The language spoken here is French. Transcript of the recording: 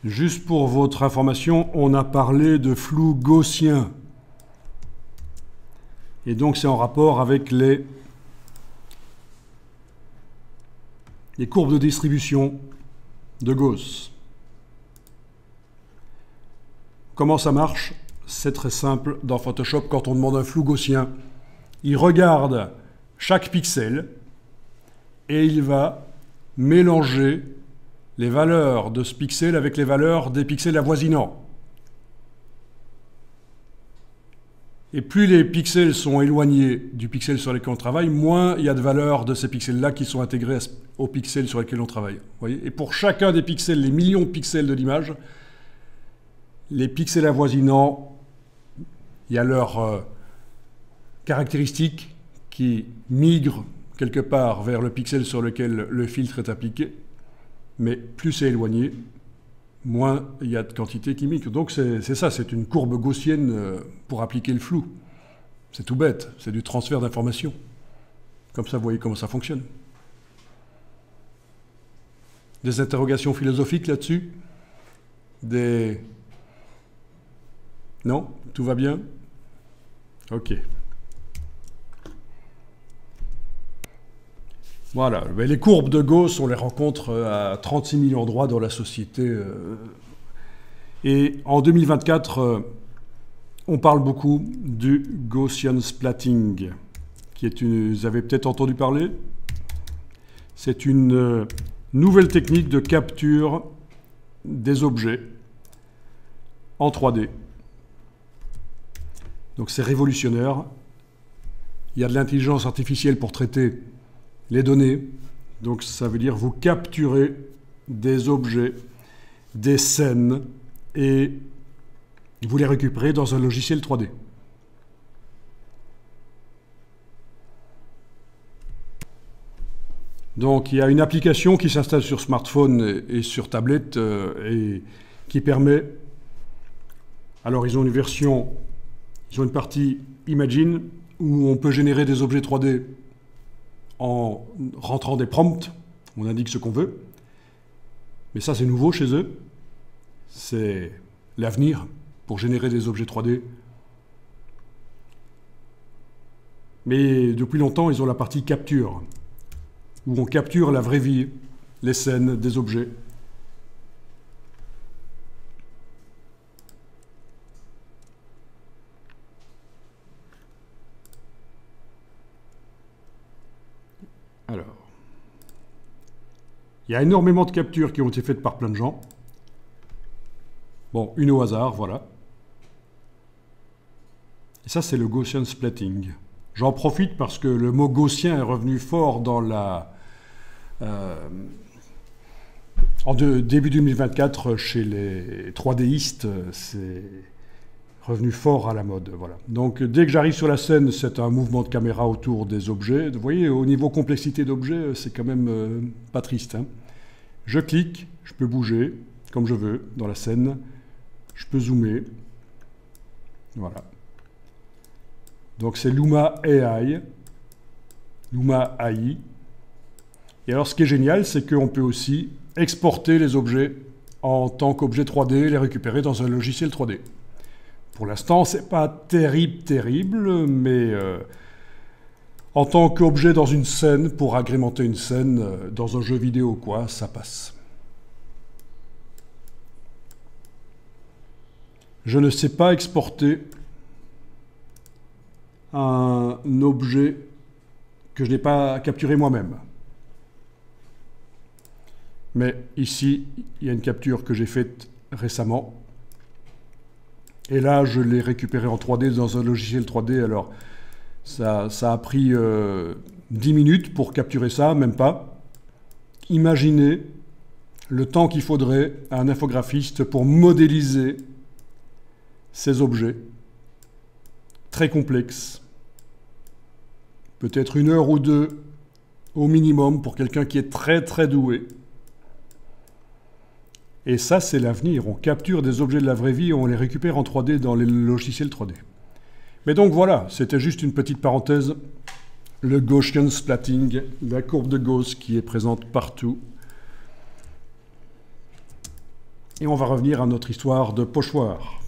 Juste pour votre information, on a parlé de flou gaussien. Et donc c'est en rapport avec les courbes de distribution de Gauss. Comment ça marche? C'est très simple dans Photoshop. Quand on demande un flou gaussien, il regarde chaque pixel et il va mélanger les valeurs de ce pixel avec les valeurs des pixels avoisinants. Et plus les pixels sont éloignés du pixel sur lequel on travaille, moins il y a de valeurs de ces pixels-là qui sont intégrés aux pixels sur lesquels on travaille. Vous voyez? Et pour chacun des pixels, les millions de pixels de l'image, les pixels avoisinants, il y a leurs caractéristiques qui migrent quelque part vers le pixel sur lequel le filtre est appliqué. Mais plus c'est éloigné, moins il y a de quantité qui migrent. Donc c'est ça, c'est une courbe gaussienne pour appliquer le flou. C'est tout bête, c'est du transfert d'informations. Comme ça, vous voyez comment ça fonctionne. Des interrogations philosophiques là-dessus? Non? Tout va bien? Ok. Voilà, les courbes de Gauss, on les rencontre à 36 000 endroits dans la société. Et en 2024, on parle beaucoup du Gaussian splatting, qui est vous avez peut-être entendu parler. C'est une nouvelle technique de capture des objets en 3D. Donc c'est révolutionnaire. Il y a de l'intelligence artificielle pour traiter les données, donc ça veut dire vous capturez des objets, des scènes, et vous les récupérez dans un logiciel 3D. Donc il y a une application qui s'installe sur smartphone et sur tablette et qui permet... Alors ils ont une partie Imagine où on peut générer des objets 3D en rentrant des prompts, on indique ce qu'on veut. Mais ça, c'est nouveau chez eux. C'est l'avenir pour générer des objets 3D. Mais depuis longtemps, ils ont la partie capture, où on capture la vraie vie, les scènes, des objets. Alors, il y a énormément de captures qui ont été faites par plein de gens. Bon, une au hasard, voilà. Et ça, c'est le Gaussian splatting. J'en profite parce que le mot gaussien est revenu fort dans début 2024 chez les 3Distes. C'est revenu fort à la mode, voilà. Donc dès que j'arrive sur la scène, c'est un mouvement de caméra autour des objets. Vous voyez, au niveau complexité d'objets, c'est quand même pas triste, hein. Je clique, je peux bouger comme je veux dans la scène, je peux zoomer, voilà. Donc c'est Luma AI, Luma AI. Et alors ce qui est génial, c'est qu'on peut aussi exporter les objets en tant qu'objets 3D, les récupérer dans un logiciel 3D. Pour l'instant, c'est pas terrible, mais en tant qu'objet dans une scène, pour agrémenter une scène, dans un jeu vidéo, quoi, ça passe. Je ne sais pas exporter un objet que je n'ai pas capturé moi-même. Mais ici, il y a une capture que j'ai faite récemment. Et là, je l'ai récupéré en 3D dans un logiciel 3D. Alors, ça a pris 10 minutes pour capturer ça, même pas. Imaginez le temps qu'il faudrait à un infographiste pour modéliser ces objets très complexes. Peut-être 1 heure ou 2 au minimum pour quelqu'un qui est très doué. Et ça, c'est l'avenir. On capture des objets de la vraie vie et on les récupère en 3D dans les logiciels 3D. Mais donc voilà, c'était juste une petite parenthèse. Le Gaussian splatting, la courbe de Gauss qui est présente partout. Et on va revenir à notre histoire de pochoir.